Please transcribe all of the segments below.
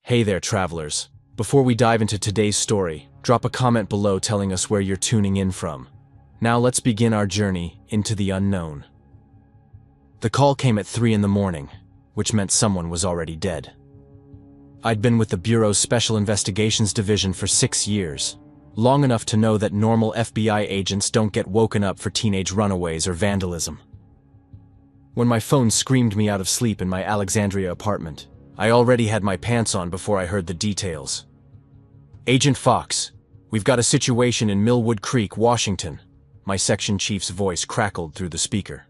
Hey there, travelers. Before we dive into today's story, drop a comment below telling us where you're tuning in from. Now let's begin our journey into the unknown. The call came at 3 in the morning, which meant someone was already dead. I'd been with the Bureau's Special Investigations Division for 6 years, long enough to know that normal FBI agents don't get woken up for teenage runaways or vandalism. When my phone screamed me out of sleep in my Alexandria apartment, I already had my pants on before I heard the details. "Agent Fox, we've got a situation in Millwood Creek, Washington." My section chief's voice crackled through the speaker.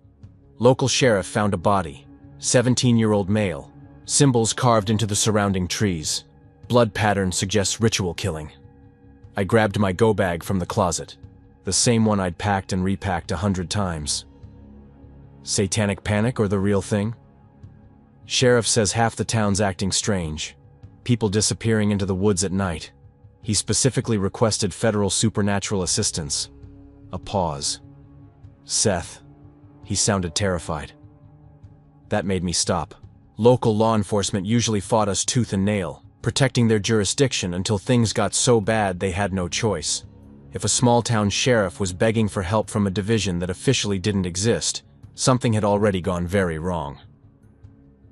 "Local sheriff found a body, 17-year-old male, symbols carved into the surrounding trees. Blood pattern suggests ritual killing." I grabbed my go bag from the closet, the same one I'd packed and repacked 100 times. Satanic panic or the real thing? Sheriff says half the town's acting strange. People disappearing into the woods at night. He specifically requested federal supernatural assistance. A pause. "Seth." He sounded terrified. That made me stop. Local law enforcement usually fought us tooth and nail, protecting their jurisdiction until things got so bad they had no choice. If a small-town sheriff was begging for help from a division that officially didn't exist, something had already gone very wrong.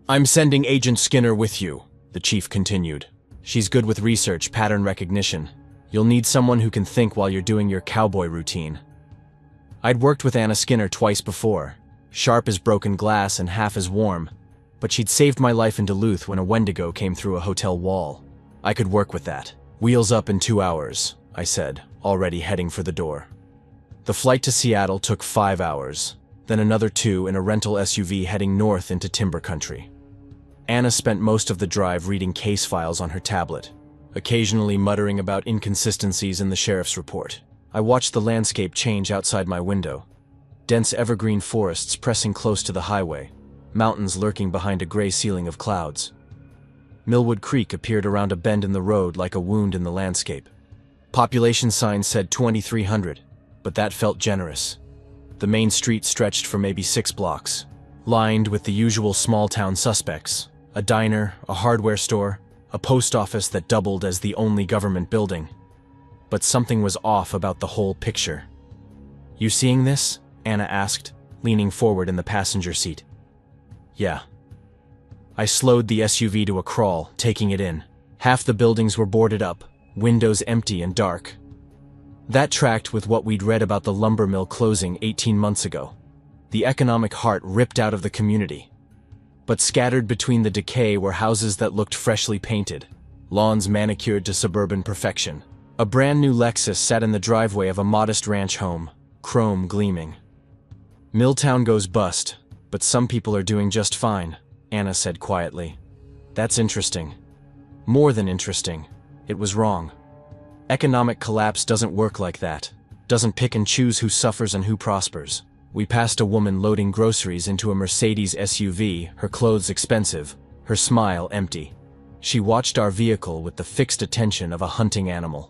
"I'm sending Agent Skinner with you," the chief continued. "She's good with research, pattern recognition. You'll need someone who can think while you're doing your cowboy routine." I'd worked with Anna Skinner twice before, sharp as broken glass and half as warm, but she'd saved my life in Duluth when a Wendigo came through a hotel wall. I could work with that. "Wheels up in 2 hours, I said, already heading for the door. The flight to Seattle took 5 hours, then another 2 in a rental SUV heading north into timber country. Anna spent most of the drive reading case files on her tablet, occasionally muttering about inconsistencies in the sheriff's report. I watched the landscape change outside my window. Dense evergreen forests pressing close to the highway, mountains lurking behind a gray ceiling of clouds. Millwood Creek appeared around a bend in the road like a wound in the landscape. Population signs said 2,300, but that felt generous. The main street stretched for maybe 6 blocks, lined with the usual small-town suspects: a diner, a hardware store, a post office that doubled as the only government building. But something was off about the whole picture. "You seeing this?" Anna asked, leaning forward in the passenger seat. "Yeah." I slowed the SUV to a crawl, taking it in. Half the buildings were boarded up, windows empty and dark. That tracked with what we'd read about the lumber mill closing 18 months ago. The economic heart ripped out of the community. But scattered between the decay were houses that looked freshly painted, lawns manicured to suburban perfection. A brand new Lexus sat in the driveway of a modest ranch home, chrome gleaming. "Milltown goes bust, but some people are doing just fine," Anna said quietly. "That's interesting. More than interesting. It was wrong. Economic collapse doesn't work like that. Doesn't pick and choose who suffers and who prospers." We passed a woman loading groceries into a Mercedes SUV, her clothes expensive, her smile empty. She watched our vehicle with the fixed attention of a hunting animal.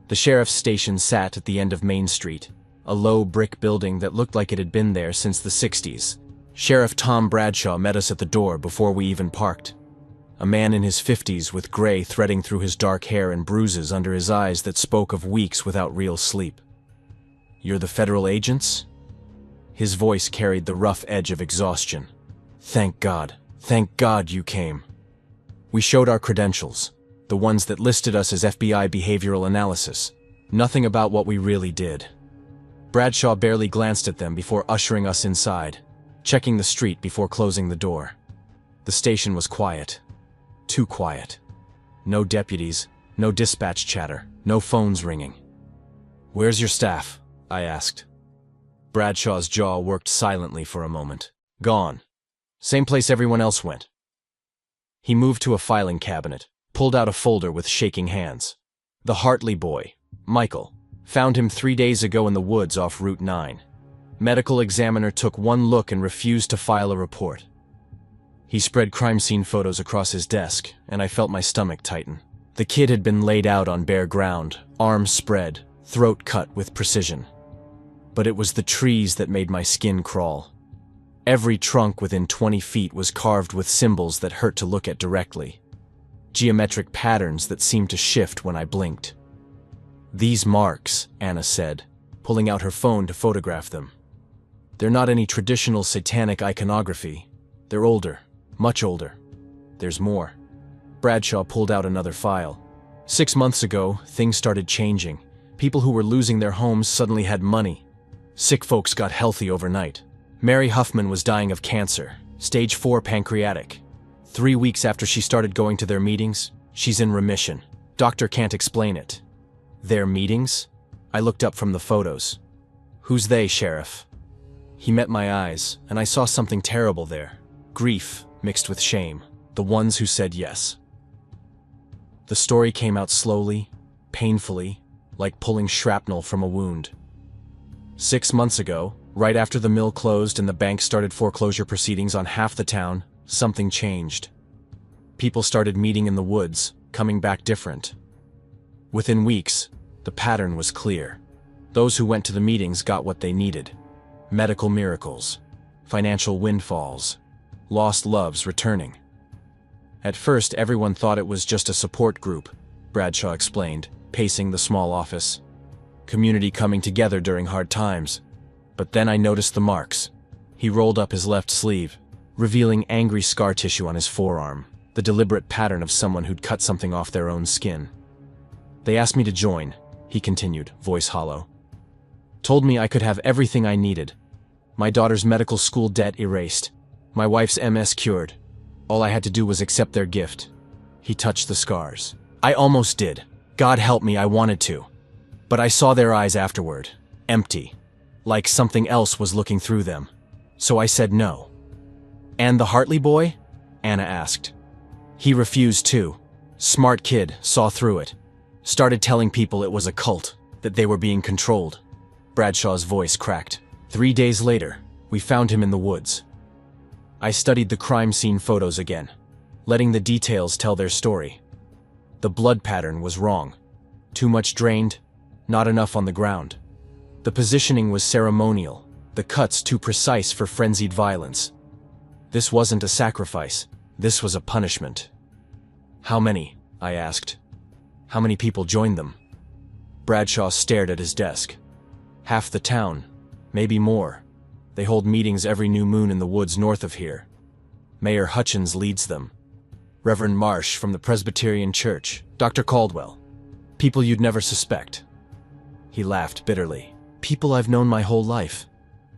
The sheriff's station sat at the end of Main Street, a low brick building that looked like it had been there since the 60s. Sheriff Tom Bradshaw met us at the door before we even parked. A man in his 50s with gray threading through his dark hair and bruises under his eyes that spoke of weeks without real sleep. "You're the federal agents?" His voice carried the rough edge of exhaustion. Thank God you came." We showed our credentials, the ones that listed us as FBI behavioral analysis. Nothing about what we really did. Bradshaw barely glanced at them before ushering us inside, checking the street before closing the door. The station was quiet. Too quiet. No deputies, no dispatch chatter, no phones ringing. "Where's your staff?" I asked. Bradshaw's jaw worked silently for a moment. "Gone. Same place everyone else went." He moved to a filing cabinet, pulled out a folder with shaking hands. "The Hartley boy, Michael. Found him 3 days ago in the woods off Route 9. Medical examiner took one look and refused to file a report." He spread crime scene photos across his desk, and I felt my stomach tighten. The kid had been laid out on bare ground, arms spread, throat cut with precision. But it was the trees that made my skin crawl. Every trunk within 20 feet was carved with symbols that hurt to look at directly. geometric patterns that seemed to shift when I blinked. "These marks," Anna said, pulling out her phone to photograph them. "They're not any traditional satanic iconography. They're older, much older. There's more." Bradshaw pulled out another file. 6 months ago, things started changing. People who were losing their homes suddenly had money. Sick folks got healthy overnight. Mary Huffman was dying of cancer, stage 4 pancreatic. 3 weeks after she started going to their meetings, she's in remission. Doctor can't explain it. Their meetings? I looked up from the photos. "Who's they, Sheriff?" He met my eyes, and I saw something terrible there. Grief mixed with shame. The ones who said yes. The story came out slowly, painfully, like pulling shrapnel from a wound. 6 months ago, right after the mill closed and the bank started foreclosure proceedings on half the town, something changed. People started meeting in the woods, coming back different. Within weeks, the pattern was clear. Those who went to the meetings got what they needed. Medical miracles, financial windfalls, lost loves returning. At first, everyone thought it was just a support group, Bradshaw explained, pacing the small office. Community coming together during hard times. But then I noticed the marks. He rolled up his left sleeve, revealing angry scar tissue on his forearm, the deliberate pattern of someone who'd cut something off their own skin. "They asked me to join," he continued, voice hollow. "Told me I could have everything I needed. My daughter's medical school debt erased. My wife's MS cured. All I had to do was accept their gift." He touched the scars. "I almost did. God help me, I wanted to. But I saw their eyes afterward. Empty. Like something else was looking through them. So I said no." "And the Hartley boy?" Anna asked. "He refused too. Smart kid, saw through it. Started telling people it was a cult, that they were being controlled." Bradshaw's voice cracked. 3 days later, we found him in the woods. I studied the crime scene photos again, letting the details tell their story. The blood pattern was wrong. Too much drained, not enough on the ground. The positioning was ceremonial, the cuts too precise for frenzied violence. This wasn't a sacrifice, this was a punishment. "How many?" I asked. "How many people joined them?" Bradshaw stared at his desk. "Half the town, maybe more. They hold meetings every new moon in the woods north of here. Mayor Hutchins leads them. Reverend Marsh from the Presbyterian Church, Dr. Caldwell. People you'd never suspect." He laughed bitterly. "People I've known my whole life,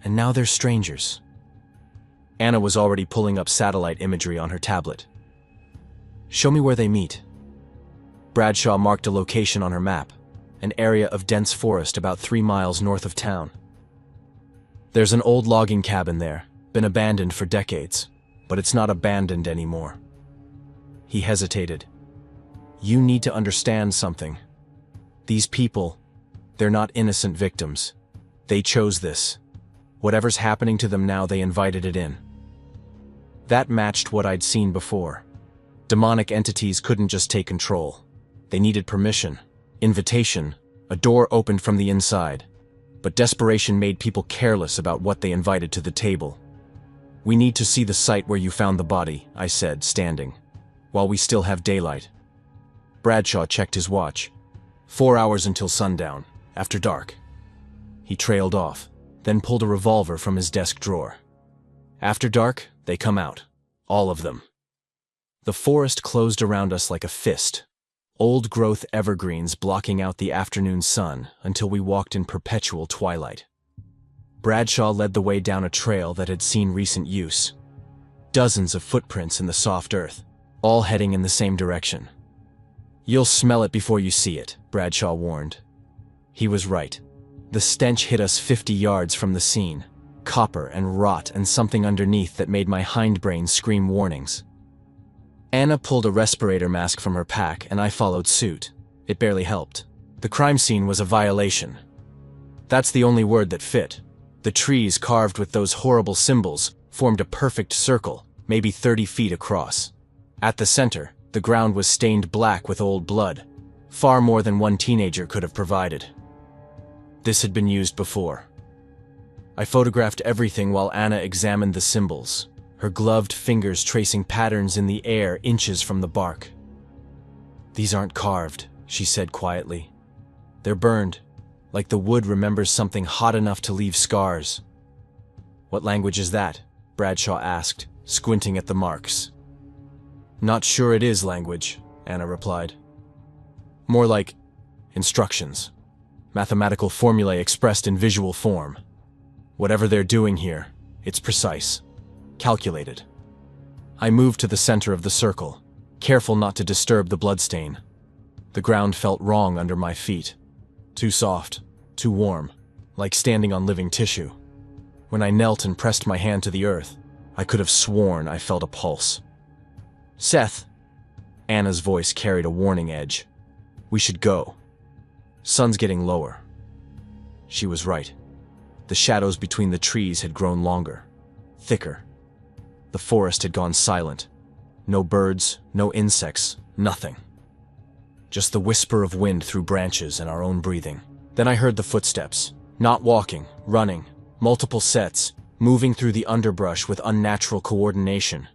and now they're strangers." Anna was already pulling up satellite imagery on her tablet. "Show me where they meet." Bradshaw marked a location on her map, an area of dense forest about 3 miles north of town. "There's an old logging cabin there, been abandoned for decades, but it's not abandoned anymore." He hesitated. "You need to understand something. These people, they're not innocent victims. They chose this. Whatever's happening to them now, they invited it in." That matched what I'd seen before. Demonic entities couldn't just take control. They needed permission, invitation, a door opened from the inside. But desperation made people careless about what they invited to the table. "We need to see the site where you found the body," I said, standing, "while we still have daylight." Bradshaw checked his watch. 4 hours until sundown, after dark. He trailed off, then pulled a revolver from his desk drawer. "After dark, they come out. All of them." The forest closed around us like a fist. Old-growth evergreens blocking out the afternoon sun until we walked in perpetual twilight. Bradshaw led the way down a trail that had seen recent use. Dozens of footprints in the soft earth, all heading in the same direction. "You'll smell it before you see it," Bradshaw warned. He was right. The stench hit us 50 yards from the scene, copper and rot and something underneath that made my hindbrain scream warnings. Anna pulled a respirator mask from her pack and I followed suit. It barely helped. The crime scene was a violation. That's the only word that fit. The trees carved with those horrible symbols formed a perfect circle, maybe 30 feet across. At the center, the ground was stained black with old blood, far more than one teenager could have provided. This had been used before. I photographed everything while Anna examined the symbols, her gloved fingers tracing patterns in the air inches from the bark. "These aren't carved," she said quietly. "They're burned, like the wood remembers something hot enough to leave scars." "What language is that?" Bradshaw asked, squinting at the marks. "Not sure it is language," Anna replied. "More like instructions. Mathematical formulae expressed in visual form. Whatever they're doing here, it's precise, calculated." I moved to the center of the circle, careful not to disturb the bloodstain. The ground felt wrong under my feet. Too soft, too warm, like standing on living tissue. When I knelt and pressed my hand to the earth, I could have sworn I felt a pulse. "Seth," Anna's voice carried a warning edge. "We should go. Sun's getting lower." She was right. The shadows between the trees had grown longer, thicker. The forest had gone silent. No birds, no insects, nothing. Just the whisper of wind through branches and our own breathing. Then I heard the footsteps, not walking, running, multiple sets, moving through the underbrush with unnatural coordination.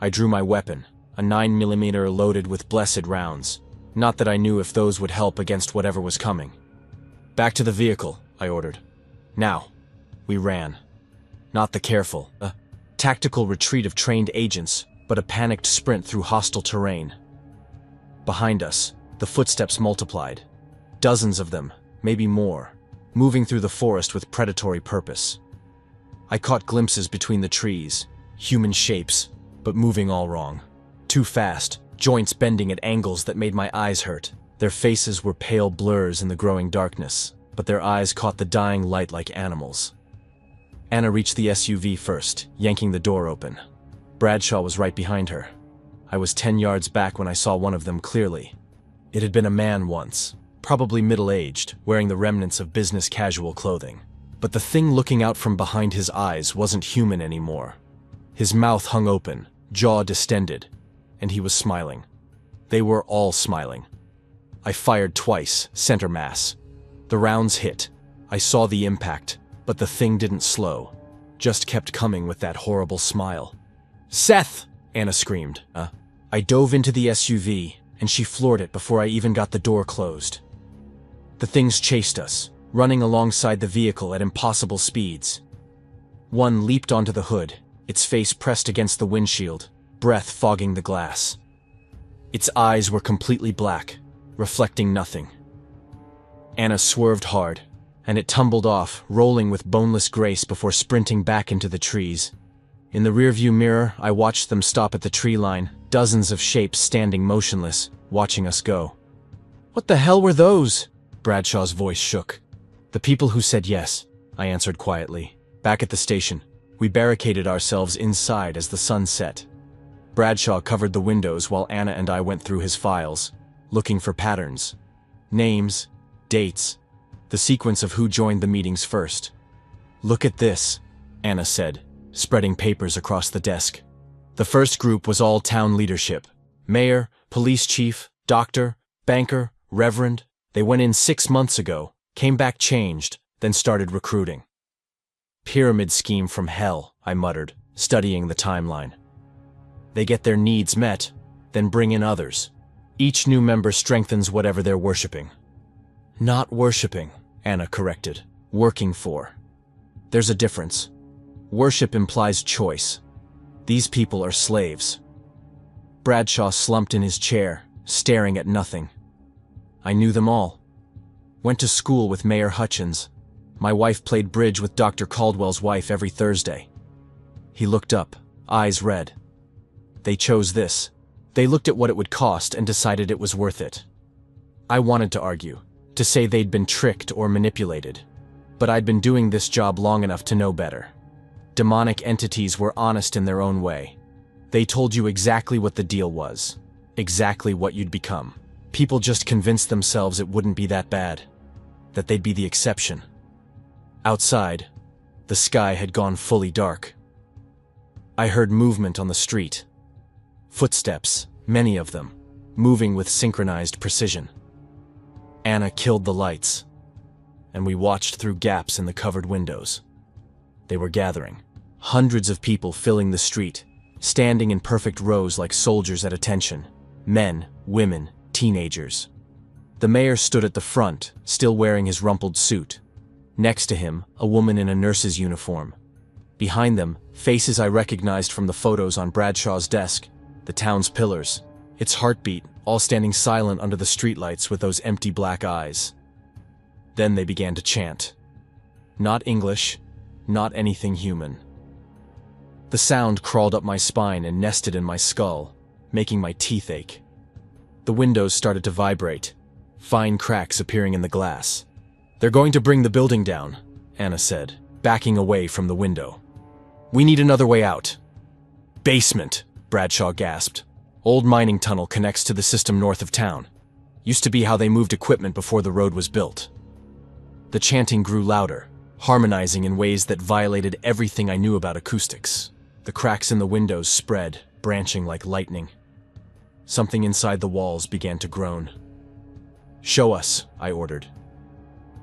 I drew my weapon, a 9mm loaded with blessed rounds. Not that I knew if those would help against whatever was coming. "Back to the vehicle," I ordered. "Now." We ran. Not the careful, tactical retreat of trained agents, but a panicked sprint through hostile terrain. Behind us, the footsteps multiplied. Dozens of them, maybe more, moving through the forest with predatory purpose. I caught glimpses between the trees, human shapes, but moving all wrong. Too fast, joints bending at angles that made my eyes hurt. Their faces were pale blurs in the growing darkness, but their eyes caught the dying light like animals. Anna reached the SUV first, yanking the door open. Bradshaw was right behind her. I was 10 yards back when I saw one of them clearly. It had been a man once, probably middle-aged, wearing the remnants of business casual clothing. But the thing looking out from behind his eyes wasn't human anymore. His mouth hung open, jaw distended, and he was smiling. They were all smiling. I fired twice, center mass. The rounds hit. I saw the impact, but the thing didn't slow, just kept coming with that horrible smile. "Seth!" Anna screamed. I dove into the SUV, and she floored it before I even got the door closed. The things chased us, running alongside the vehicle at impossible speeds. One leaped onto the hood, its face pressed against the windshield, breath fogging the glass. Its eyes were completely black, reflecting nothing. Anna swerved hard, and it tumbled off, rolling with boneless grace before sprinting back into the trees. In the rearview mirror, I watched them stop at the tree line, dozens of shapes standing motionless, watching us go. "What the hell were those?" Bradshaw's voice shook. "The people who said yes," I answered quietly. Back at the station, we barricaded ourselves inside as the sun set. Bradshaw covered the windows while Anna and I went through his files, looking for patterns. Names, dates, the sequence of who joined the meetings first. "Look at this," Anna said, spreading papers across the desk. The first group was all town leadership. Mayor, police chief, doctor, banker, reverend. They went in 6 months ago, came back changed, then started recruiting. "Pyramid scheme from hell," I muttered, studying the timeline. They get their needs met, then bring in others. Each new member strengthens whatever they're worshipping. "Not worshipping," Anna corrected. "Working for." There's a difference. Worship implies choice. These people are slaves. Bradshaw slumped in his chair, staring at nothing. I knew them all. Went to school with Mayor Hutchins. My wife played bridge with Dr. Caldwell's wife every Thursday. He looked up, eyes red. They chose this. They looked at what it would cost and decided it was worth it. I wanted to argue, to say they'd been tricked or manipulated. But I'd been doing this job long enough to know better. Demonic entities were honest in their own way. They told you exactly what the deal was, exactly what you'd become. People just convinced themselves it wouldn't be that bad, that they'd be the exception. Outside, the sky had gone fully dark. I heard movement on the street. Footsteps, many of them, moving with synchronized precision. Anna killed the lights, and we watched through gaps in the covered windows. They were gathering, hundreds of people filling the street, standing in perfect rows like soldiers at attention. Men, women, teenagers. The mayor stood at the front, still wearing his rumpled suit. Next to him, a woman in a nurse's uniform. Behind them, faces I recognized from the photos on Bradshaw's desk, the town's pillars, its heartbeat, all standing silent under the streetlights with those empty black eyes. Then they began to chant. Not English, not anything human. The sound crawled up my spine and nested in my skull, making my teeth ache. The windows started to vibrate, fine cracks appearing in the glass. "They're going to bring the building down," Anna said, backing away from the window. "We need another way out." "Basement," Bradshaw gasped. "Old mining tunnel connects to the system north of town. Used to be how they moved equipment before the road was built." The chanting grew louder, harmonizing in ways that violated everything I knew about acoustics. The cracks in the windows spread, branching like lightning. Something inside the walls began to groan. "Show us," I ordered.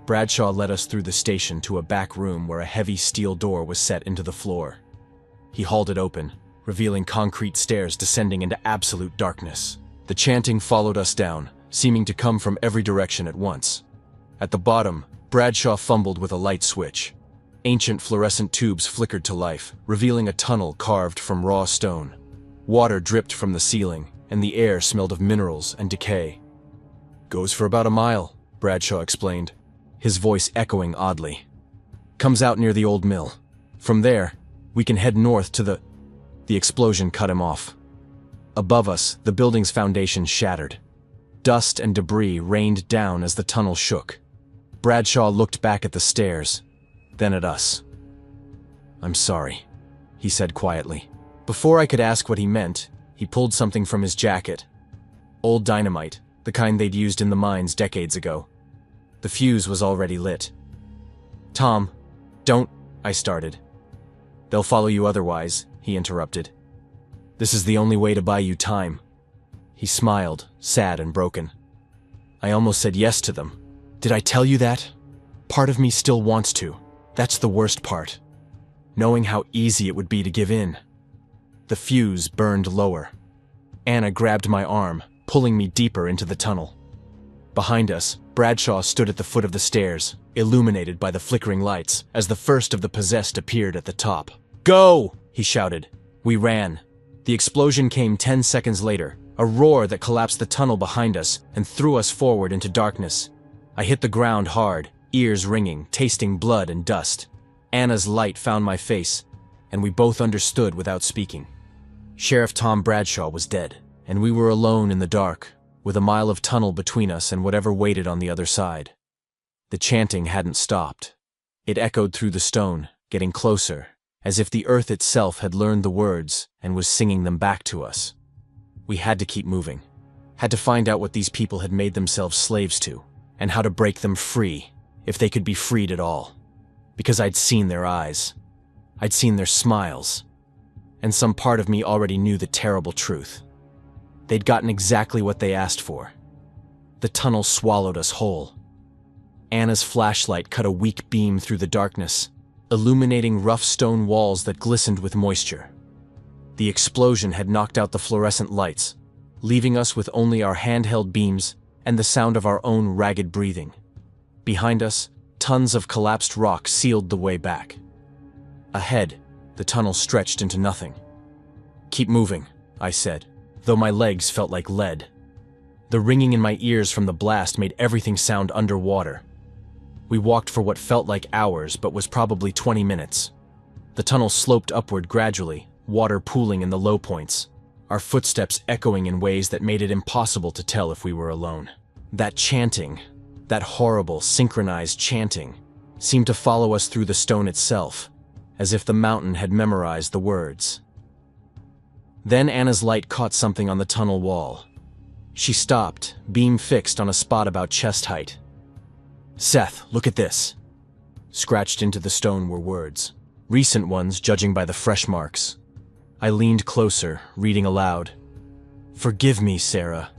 Bradshaw led us through the station to a back room where a heavy steel door was set into the floor. He hauled it open, revealing concrete stairs descending into absolute darkness. The chanting followed us down, seeming to come from every direction at once. At the bottom, Bradshaw fumbled with a light switch. Ancient fluorescent tubes flickered to life, revealing a tunnel carved from raw stone. Water dripped from the ceiling, and the air smelled of minerals and decay. "Goes for about a mile," Bradshaw explained, his voice echoing oddly. "Comes out near the old mill. From there, we can head north to the..." The explosion cut him off. Above us, the building's foundation shattered. Dust and debris rained down as the tunnel shook. Bradshaw looked back at the stairs, then at us. "I'm sorry," he said quietly. Before I could ask what he meant, he pulled something from his jacket. Old dynamite, the kind they'd used in the mines decades ago. The fuse was already lit. "Tom, don't," I started. "They'll follow you otherwise," he interrupted. "This is the only way to buy you time." He smiled, sad and broken. "I almost said yes to them. Did I tell you that? Part of me still wants to. That's the worst part. Knowing how easy it would be to give in." The fuse burned lower. Anna grabbed my arm, pulling me deeper into the tunnel. Behind us, Bradshaw stood at the foot of the stairs, illuminated by the flickering lights, as the first of the possessed appeared at the top. "Go!" he shouted. We ran. The explosion came 10 seconds later, a roar that collapsed the tunnel behind us and threw us forward into darkness. I hit the ground hard, ears ringing, tasting blood and dust. Anna's light found my face, and we both understood without speaking. Sheriff Tom Bradshaw was dead, and we were alone in the dark, with a mile of tunnel between us and whatever waited on the other side. The chanting hadn't stopped. It echoed through the stone, getting closer, as if the earth itself had learned the words and was singing them back to us. We had to keep moving, had to find out what these people had made themselves slaves to, and how to break them free, if they could be freed at all. Because I'd seen their eyes. I'd seen their smiles. And some part of me already knew the terrible truth. They'd gotten exactly what they asked for. The tunnel swallowed us whole. Anna's flashlight cut a weak beam through the darkness, illuminating rough stone walls that glistened with moisture. The explosion had knocked out the fluorescent lights, leaving us with only our handheld beams and the sound of our own ragged breathing. Behind us, tons of collapsed rock sealed the way back. Ahead, the tunnel stretched into nothing. "Keep moving," I said, though my legs felt like lead. The ringing in my ears from the blast made everything sound underwater. We walked for what felt like hours, but was probably 20 minutes. The tunnel sloped upward gradually, water pooling in the low points, our footsteps echoing in ways that made it impossible to tell if we were alone. That chanting, that horrible, synchronized chanting, seemed to follow us through the stone itself, as if the mountain had memorized the words. Then Anna's light caught something on the tunnel wall. She stopped, beam fixed on a spot about chest height. "Seth, look at this." Scratched into the stone were words, recent ones judging by the fresh marks. I leaned closer, reading aloud. "Forgive me, Sarah.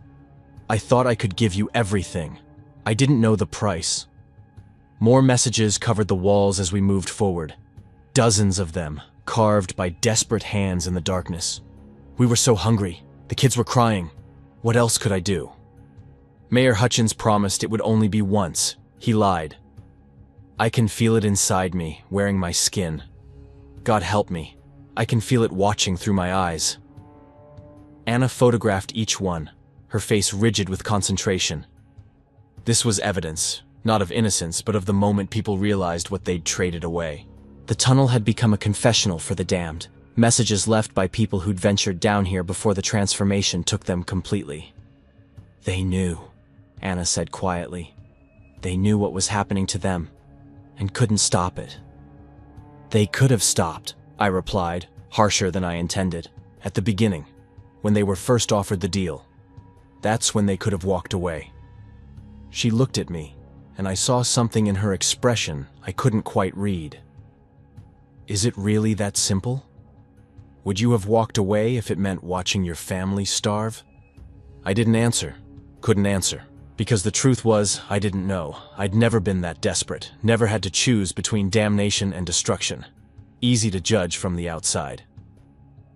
I thought I could give you everything. I didn't know the price." More messages covered the walls as we moved forward. Dozens of them, carved by desperate hands in the darkness. We were so hungry. The kids were crying. What else could I do? Mayor Hutchins promised it would only be once. He lied. I can feel it inside me, wearing my skin. God help me. I can feel it watching through my eyes. Anna photographed each one, her face rigid with concentration. This was evidence, not of innocence, but of the moment people realized what they'd traded away. The tunnel had become a confessional for the damned, messages left by people who'd ventured down here before the transformation took them completely. They knew, Anna said quietly. They knew what was happening to them, and couldn't stop it. They could have stopped, I replied, harsher than I intended, at the beginning, when they were first offered the deal. That's when they could have walked away. She looked at me, and I saw something in her expression I couldn't quite read. Is it really that simple? Would you have walked away if it meant watching your family starve? I didn't answer, couldn't answer, because the truth was I didn't know. I'd never been that desperate, never had to choose between damnation and destruction. Easy to judge from the outside.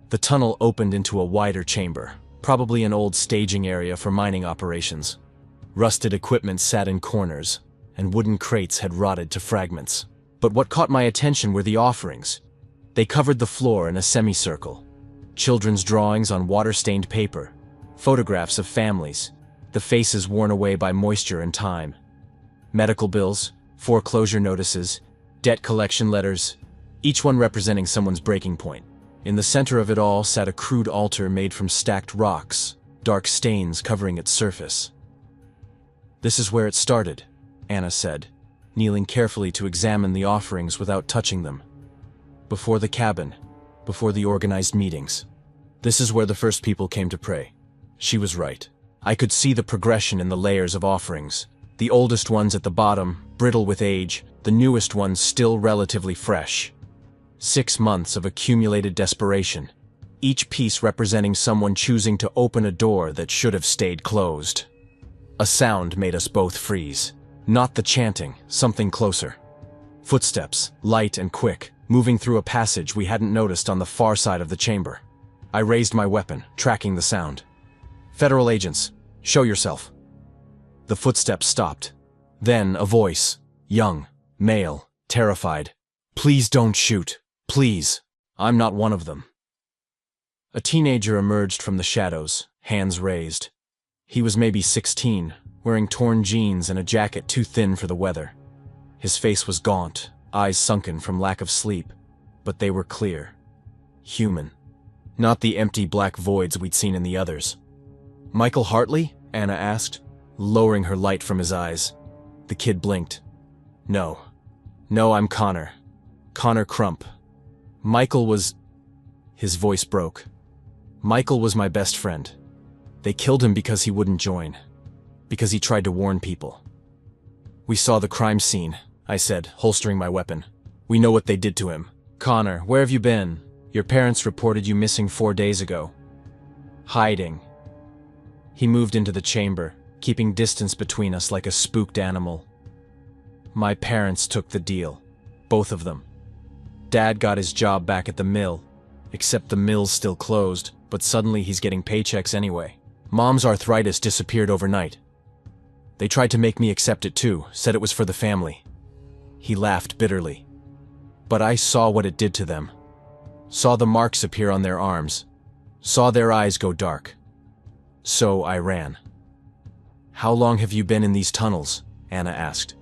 The tunnel opened into a wider chamber, probably an old staging area for mining operations. Rusted equipment sat in corners, and wooden crates had rotted to fragments. But what caught my attention were the offerings. They covered the floor in a semicircle. Children's drawings on water-stained paper, photographs of families, the faces worn away by moisture and time. Medical bills, foreclosure notices, debt collection letters, each one representing someone's breaking point. In the center of it all sat a crude altar made from stacked rocks, dark stains covering its surface. This is where it started, Anna said, kneeling carefully to examine the offerings without touching them. Before the cabin, before the organized meetings. This is where the first people came to pray. She was right. I could see the progression in the layers of offerings. The oldest ones at the bottom, brittle with age, the newest ones still relatively fresh. 6 months of accumulated desperation, each piece representing someone choosing to open a door that should have stayed closed. A sound made us both freeze. Not the chanting, something closer. Footsteps, light and quick, moving through a passage we hadn't noticed on the far side of the chamber. I raised my weapon, tracking the sound. Federal agents, show yourself. The footsteps stopped. Then a voice, young, male, terrified. Please don't shoot. Please. I'm not one of them. A teenager emerged from the shadows, hands raised. He was maybe 16, wearing torn jeans and a jacket too thin for the weather. His face was gaunt, eyes sunken from lack of sleep, but they were clear. Human. Not the empty black voids we'd seen in the others. Michael Hartley? Anna asked, lowering her light from his eyes. The kid blinked. No. No, I'm Connor. Connor Crump. Michael was... His voice broke. Michael was my best friend. They killed him because he wouldn't join. Because he tried to warn people. We saw the crime scene, I said, holstering my weapon. We know what they did to him. Connor, where have you been? Your parents reported you missing 4 days ago. Hiding. He moved into the chamber, keeping distance between us like a spooked animal. My parents took the deal. Both of them. Dad got his job back at the mill, except the mill's still closed, but suddenly he's getting paychecks anyway. Mom's arthritis disappeared overnight. They tried to make me accept it too, said it was for the family. He laughed bitterly. But I saw what it did to them. Saw the marks appear on their arms. Saw their eyes go dark. So I ran. How long have you been in these tunnels? Anna asked.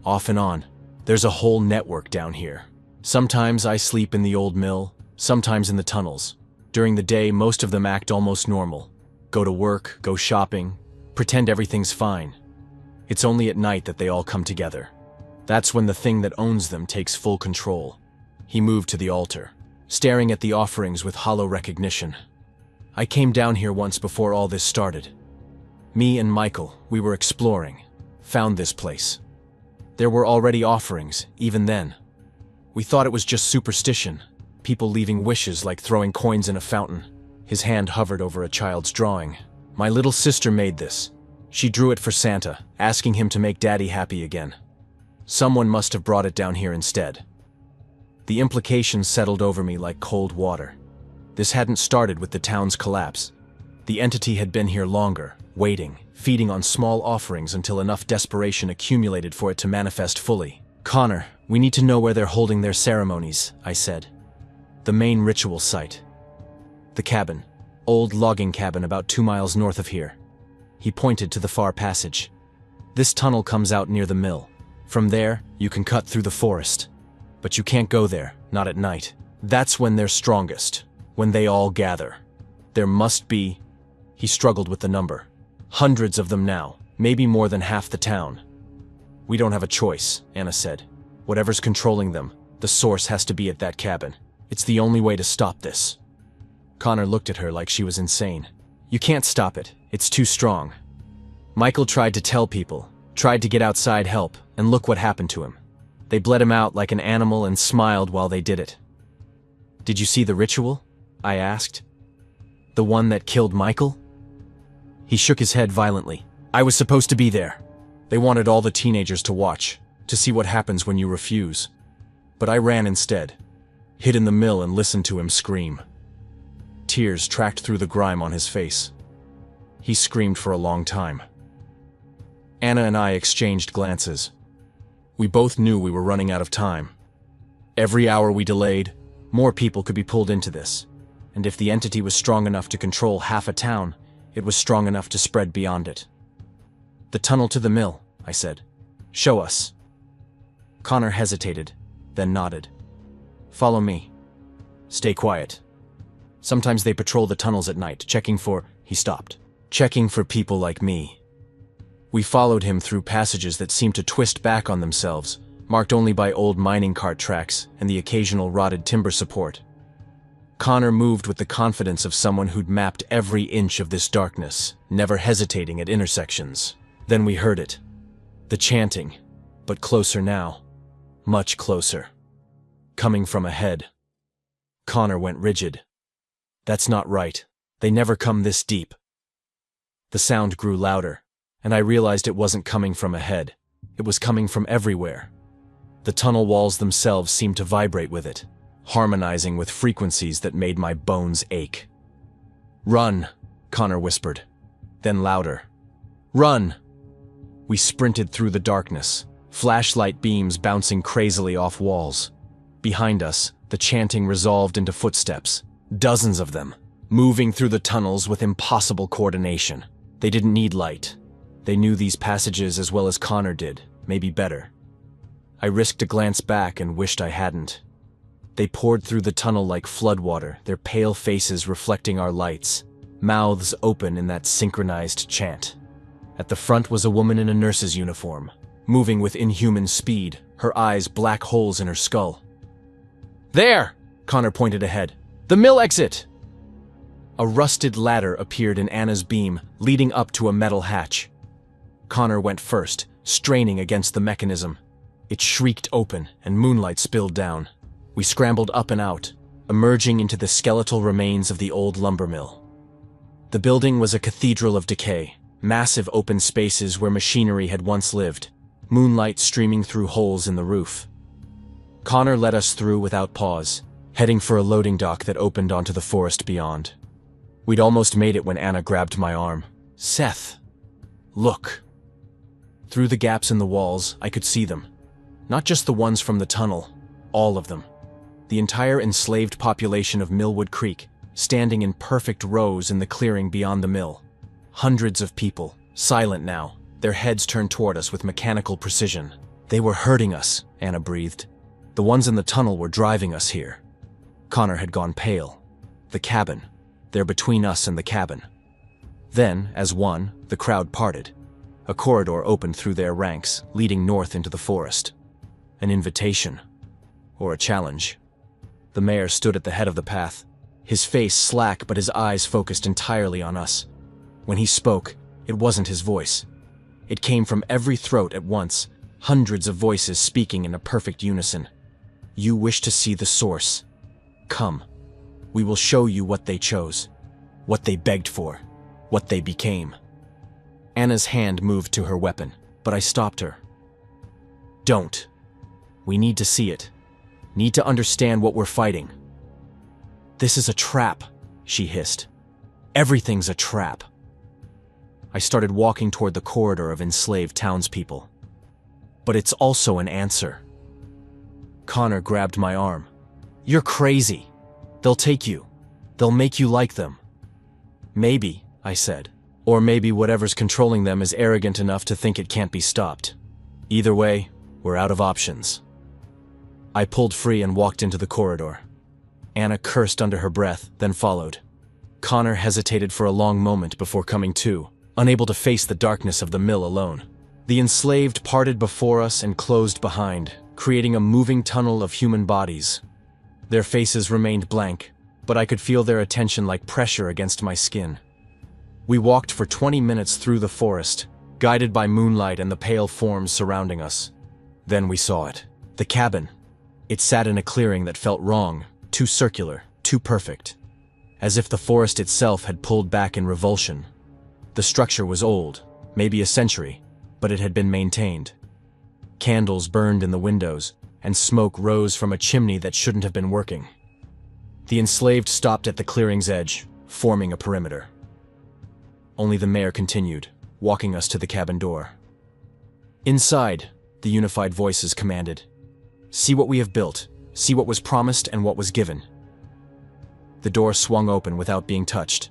Off and on. There's a whole network down here. Sometimes I sleep in the old mill, sometimes in the tunnels. During the day, most of them act almost normal. Go to work, go shopping, pretend everything's fine. It's only at night that they all come together. That's when the thing that owns them takes full control. He moved to the altar, staring at the offerings with hollow recognition. I came down here once before all this started. Me and Michael, we were exploring, found this place. There were already offerings, even then. We thought it was just superstition, people leaving wishes like throwing coins in a fountain. His hand hovered over a child's drawing. My little sister made this. She drew it for Santa, asking him to make Daddy happy again. Someone must have brought it down here instead. The implications settled over me like cold water. This hadn't started with the town's collapse. The entity had been here longer, waiting, feeding on small offerings until enough desperation accumulated for it to manifest fully. "Connor, we need to know where they're holding their ceremonies," I said. "The main ritual site." "The cabin. Old logging cabin about 2 miles north of here." He pointed to the far passage. "This tunnel comes out near the mill. From there, you can cut through the forest. But you can't go there, not at night. That's when they're strongest, when they all gather. There must be," he struggled with the number, "hundreds of them now, maybe more than half the town." "We don't have a choice," Anna said. "Whatever's controlling them, the source has to be at that cabin. It's the only way to stop this." Connor looked at her like she was insane. "You can't stop it. It's too strong." Michael tried to tell people, tried to get outside help, and look what happened to him. They bled him out like an animal and smiled while they did it. "Did you see the ritual?" I asked. "The one that killed Michael?" He shook his head violently. "I was supposed to be there. They wanted all the teenagers to watch, to see what happens when you refuse. But I ran instead, hid in the mill and listened to him scream." Tears tracked through the grime on his face. He screamed for a long time. Anna and I exchanged glances. We both knew we were running out of time. Every hour we delayed, more people could be pulled into this. And if the entity was strong enough to control half a town, it was strong enough to spread beyond it. "The tunnel to the mill," I said. "Show us." Connor hesitated, then nodded. "Follow me. Stay quiet. Sometimes they patrol the tunnels at night, checking for," he stopped, "checking for people like me." We followed him through passages that seemed to twist back on themselves, marked only by old mining cart tracks and the occasional rotted timber support. Connor moved with the confidence of someone who'd mapped every inch of this darkness, never hesitating at intersections. Then we heard it. The chanting, but closer now. Much closer. Coming from ahead. Connor went rigid. "That's not right. They never come this deep." The sound grew louder, and I realized it wasn't coming from ahead. It was coming from everywhere. The tunnel walls themselves seemed to vibrate with it, harmonizing with frequencies that made my bones ache. "Run," Connor whispered. Then louder. "Run!" We sprinted through the darkness, flashlight beams bouncing crazily off walls. Behind us, the chanting resolved into footsteps, dozens of them, moving through the tunnels with impossible coordination. They didn't need light. They knew these passages as well as Connor did, maybe better. I risked a glance back and wished I hadn't. They poured through the tunnel like floodwater, their pale faces reflecting our lights, mouths open in that synchronized chant. At the front was a woman in a nurse's uniform, moving with inhuman speed, her eyes black holes in her skull. "There!" Connor pointed ahead. "The mill exit!" A rusted ladder appeared in Anna's beam, leading up to a metal hatch. Connor went first, straining against the mechanism. It shrieked open, and moonlight spilled down. We scrambled up and out, emerging into the skeletal remains of the old lumber mill. The building was a cathedral of decay, massive open spaces where machinery had once lived, moonlight streaming through holes in the roof. Connor led us through without pause, heading for a loading dock that opened onto the forest beyond. We'd almost made it when Anna grabbed my arm. "Seth, look." Through the gaps in the walls, I could see them. Not just the ones from the tunnel, all of them. The entire enslaved population of Millwood Creek, standing in perfect rows in the clearing beyond the mill. Hundreds of people, silent now, their heads turned toward us with mechanical precision. "They were hurting us," Anna breathed. "The ones in the tunnel were driving us here." Connor had gone pale. The cabin. They're between us and the cabin. Then, as one, the crowd parted. A corridor opened through their ranks, leading north into the forest. An invitation. Or a challenge. The mayor stood at the head of the path, his face slack but his eyes focused entirely on us. When he spoke, it wasn't his voice. It came from every throat at once, hundreds of voices speaking in a perfect unison. "You wish to see the source. Come. We will show you what they chose, what they begged for, what they became." Anna's hand moved to her weapon, but I stopped her. "Don't. We need to see it. Need to understand what we're fighting." "This is a trap," she hissed. "Everything's a trap." I started walking toward the corridor of enslaved townspeople. But it's also an answer. Connor grabbed my arm. "You're crazy. They'll take you. They'll make you like them." "Maybe," I said. "Or maybe whatever's controlling them is arrogant enough to think it can't be stopped. Either way, we're out of options." I pulled free and walked into the corridor. Anna cursed under her breath, then followed. Connor hesitated for a long moment before coming to, unable to face the darkness of the mill alone. The enslaved parted before us and closed behind, creating a moving tunnel of human bodies. Their faces remained blank, but I could feel their attention like pressure against my skin. We walked for 20 minutes through the forest, guided by moonlight and the pale forms surrounding us. Then we saw it. The cabin. It sat in a clearing that felt wrong, too circular, too perfect. As if the forest itself had pulled back in revulsion. The structure was old, maybe a century, but it had been maintained. Candles burned in the windows, and smoke rose from a chimney that shouldn't have been working. The enslaved stopped at the clearing's edge, forming a perimeter. Only the mayor continued, walking us to the cabin door. "Inside," the unified voices commanded. "See what we have built, see what was promised and what was given." The door swung open without being touched.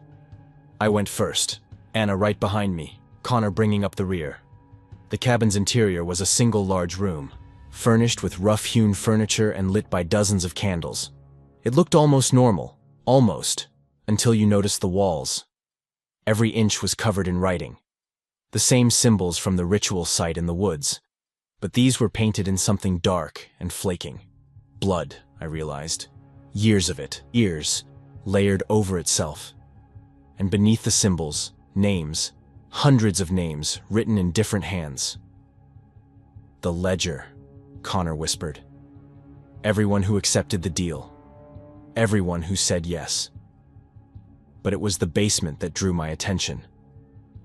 I went first, Anna right behind me, Connor bringing up the rear. The cabin's interior was a single large room, furnished with rough-hewn furniture and lit by dozens of candles. It looked almost normal, until you noticed the walls. Every inch was covered in writing. The same symbols from the ritual site in the woods, but these were painted in something dark and flaking. Blood, I realized. Years of it, years, layered over itself. And beneath the symbols, names, hundreds of names written in different hands. "The ledger," Connor whispered. "Everyone who accepted the deal. Everyone who said yes." But it was the basement that drew my attention.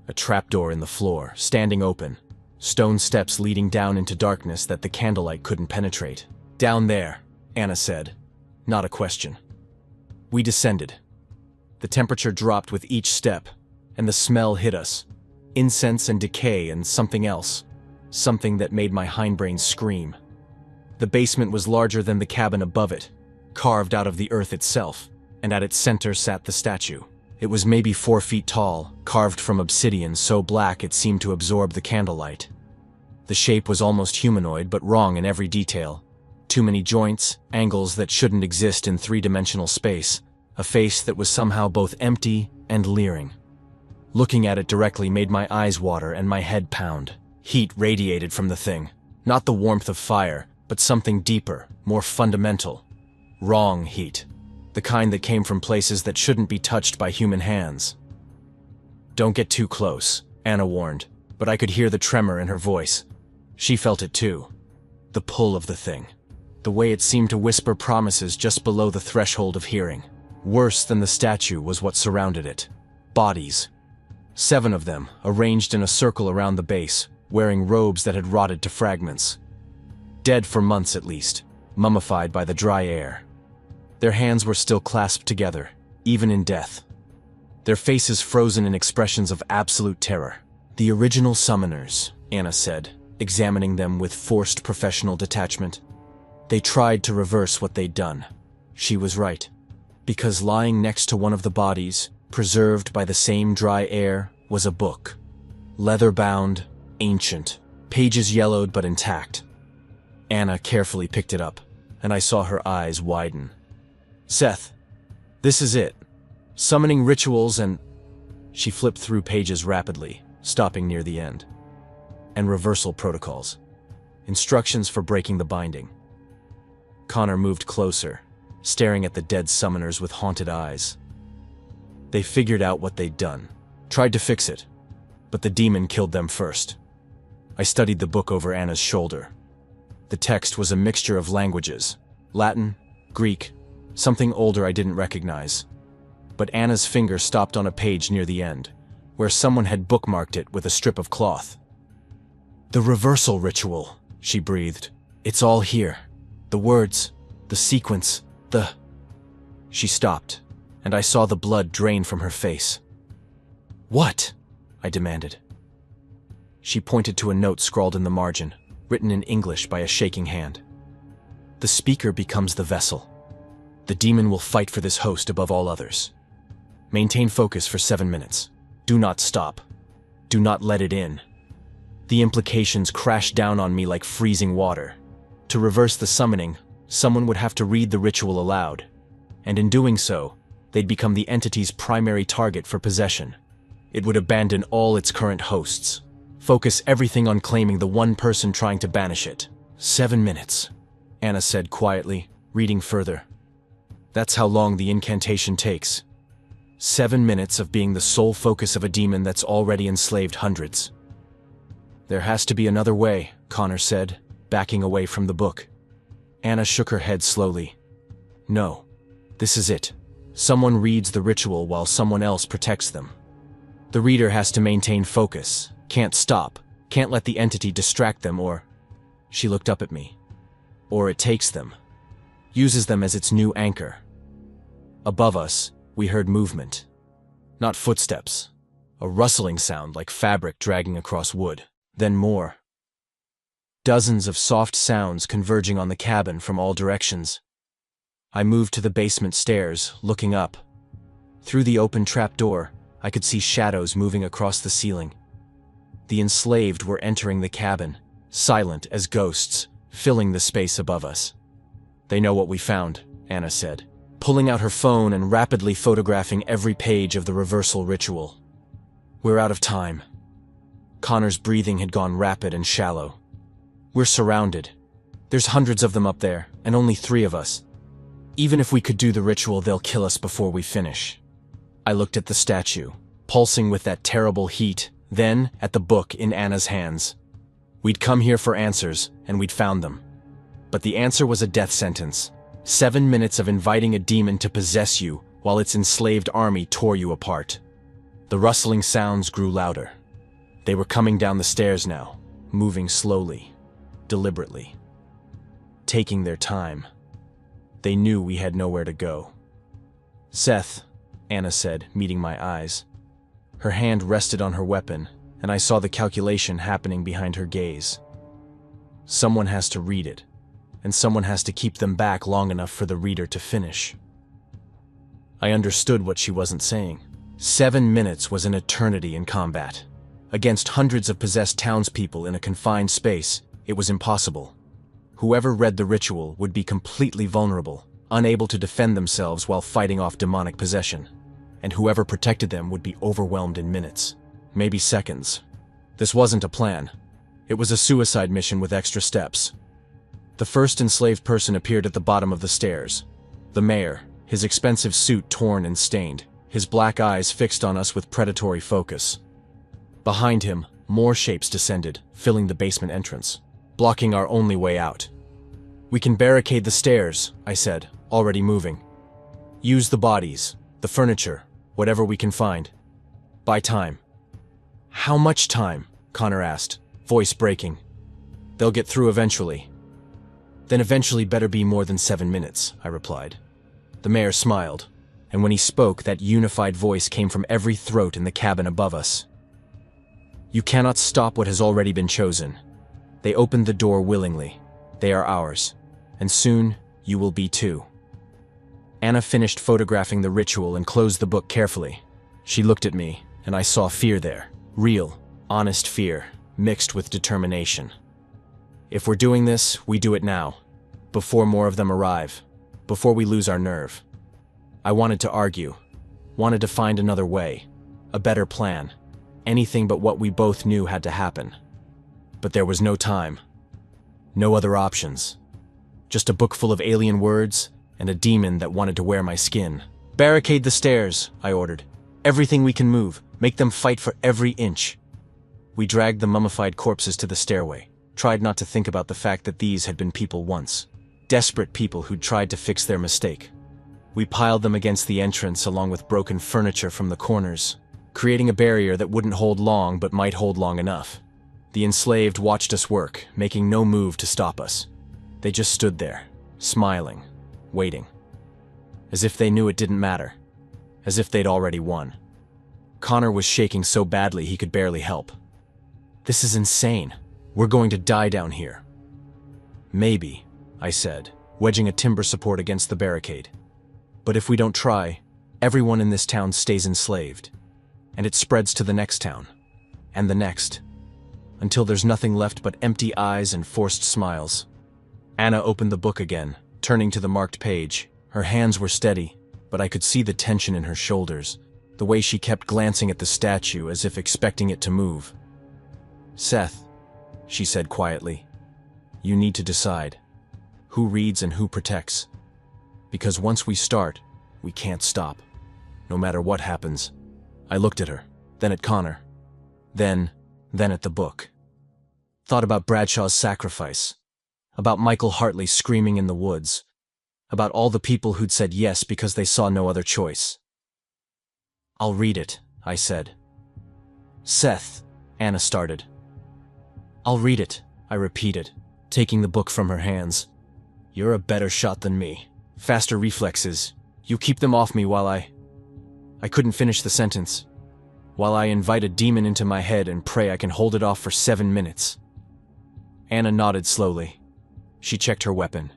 A trapdoor in the floor, standing open, stone steps leading down into darkness that the candlelight couldn't penetrate. "Down there," Anna said, not a question. We descended. The temperature dropped with each step, and the smell hit us. Incense and decay and something else. Something that made my hindbrain scream. The basement was larger than the cabin above it, carved out of the earth itself, and at its center sat the statue. It was maybe 4 feet tall, carved from obsidian so black it seemed to absorb the candlelight. The shape was almost humanoid, but wrong in every detail. Too many joints, angles that shouldn't exist in three-dimensional space, a face that was somehow both empty and leering. Looking at it directly made my eyes water and my head pound. Heat radiated from the thing, not the warmth of fire, but something deeper, more fundamental. Wrong heat. The kind that came from places that shouldn't be touched by human hands. "Don't get too close," Anna warned, but I could hear the tremor in her voice. She felt it too. The pull of the thing. The way it seemed to whisper promises just below the threshold of hearing. Worse than the statue was what surrounded it. Bodies. 7 of them, arranged in a circle around the base, wearing robes that had rotted to fragments. Dead for months at least, mummified by the dry air. Their hands were still clasped together, even in death. Their faces frozen in expressions of absolute terror. "The original summoners," Anna said, examining them with forced professional detachment. "They tried to reverse what they'd done." She was right. Because lying next to one of the bodies, preserved by the same dry air, was a book. Leather-bound, ancient, pages yellowed but intact. Anna carefully picked it up, and I saw her eyes widen. "Seth, this is it. Summoning rituals and..." She flipped through pages rapidly, stopping near the end. "And reversal protocols. Instructions for breaking the binding." Connor moved closer, staring at the dead summoners with haunted eyes. "They figured out what they'd done, tried to fix it, but the demon killed them first." I studied the book over Anna's shoulder. The text was a mixture of languages, Latin, Greek, something older I didn't recognize. But Anna's finger stopped on a page near the end, where someone had bookmarked it with a strip of cloth. "The reversal ritual," she breathed. "It's all here. The words, the sequence, the..." She stopped, and I saw the blood drain from her face. "What?" I demanded. She pointed to a note scrawled in the margin, written in English by a shaking hand. The speaker becomes the vessel. The demon will fight for this host above all others. Maintain focus for 7 minutes. Do not stop. Do not let it in. The implications crashed down on me like freezing water. To reverse the summoning, someone would have to read the ritual aloud, and in doing so, they'd become the entity's primary target for possession. It would abandon all its current hosts, focus everything on claiming the one person trying to banish it. 7 minutes, Anna said quietly, reading further. That's how long the incantation takes. 7 minutes of being the sole focus of a demon that's already enslaved hundreds. There has to be another way, Connor said, backing away from the book. Anna shook her head slowly. No, this is it. Someone reads the ritual while someone else protects them. The reader has to maintain focus, can't stop, can't let the entity distract them or... She looked up at me. Or it takes them, uses them as its new anchor. Above us, we heard movement. Not footsteps, a rustling sound like fabric dragging across wood. Then more. Dozens of soft sounds converging on the cabin from all directions. I moved to the basement stairs, looking up. Through the open trapdoor, I could see shadows moving across the ceiling. The enslaved were entering the cabin, silent as ghosts, filling the space above us. They know what we found, Anna said, pulling out her phone and rapidly photographing every page of the reversal ritual. We're out of time. Connor's breathing had gone rapid and shallow. We're surrounded. There's hundreds of them up there, and only 3 of us. Even if we could do the ritual, they'll kill us before we finish. I looked at the statue, pulsing with that terrible heat, then at the book in Anna's hands. We'd come here for answers, and we'd found them. But the answer was a death sentence. 7 minutes of inviting a demon to possess you while its enslaved army tore you apart. The rustling sounds grew louder. They were coming down the stairs now, moving slowly, deliberately, taking their time. They knew we had nowhere to go. Seth, Anna said, meeting my eyes. Her hand rested on her weapon, and I saw the calculation happening behind her gaze. Someone has to read it, and someone has to keep them back long enough for the reader to finish. I understood what she wasn't saying. 7 minutes was an eternity in combat. Against hundreds of possessed townspeople in a confined space, it was impossible. Whoever read the ritual would be completely vulnerable, unable to defend themselves while fighting off demonic possession. And whoever protected them would be overwhelmed in minutes, maybe seconds. This wasn't a plan. It was a suicide mission with extra steps. The first enslaved person appeared at the bottom of the stairs. The mayor, his expensive suit torn and stained, his black eyes fixed on us with predatory focus. Behind him, more shapes descended, filling the basement entrance, blocking our only way out. We can barricade the stairs, I said, already moving. Use the bodies, the furniture, whatever we can find. Buy time. How much time? Connor asked, voice breaking. They'll get through eventually. Then eventually better be more than 7 minutes, I replied. The mayor smiled, and when he spoke, that unified voice came from every throat in the cabin above us. You cannot stop what has already been chosen. They opened the door willingly. They are ours. And soon, you will be too. Anna finished photographing the ritual and closed the book carefully. She looked at me, and I saw fear there. Real, honest fear, mixed with determination. If we're doing this, we do it now. Before more of them arrive. Before we lose our nerve. I wanted to argue. Wanted to find another way. A better plan. Anything but what we both knew had to happen. But there was no time. No other options. Just a book full of alien words and a demon that wanted to wear my skin. Barricade the stairs, I ordered. Everything we can move. Make them fight for every inch. We dragged the mummified corpses to the stairway. Tried not to think about the fact that these had been people once. Desperate people who'd tried to fix their mistake. We piled them against the entrance along with broken furniture from the corners, creating a barrier that wouldn't hold long but might hold long enough. The enslaved watched us work, making no move to stop us. They just stood there, smiling, waiting. As if they knew it didn't matter. As if they'd already won. Connor was shaking so badly he could barely help. This is insane. We're going to die down here. Maybe, I said, wedging a timber support against the barricade. But if we don't try, everyone in this town stays enslaved. And it spreads to the next town. And the next. Until there's nothing left but empty eyes and forced smiles. Anna opened the book again, turning to the marked page. Her hands were steady, but I could see the tension in her shoulders, the way she kept glancing at the statue as if expecting it to move. Seth, she said quietly, you need to decide who reads and who protects. Because once we start, we can't stop, no matter what happens. I looked at her, then at Connor, then at the book. Thought about Bradshaw's sacrifice, about Michael Hartley screaming in the woods, about all the people who'd said yes because they saw no other choice. I'll read it, I said. Seth, Anna started. I'll read it, I repeated, taking the book from her hands. You're a better shot than me. Faster reflexes. You keep them off me while I couldn't finish the sentence. While I invite a demon into my head and pray I can hold it off for 7 minutes. Anna nodded slowly. She checked her weapon,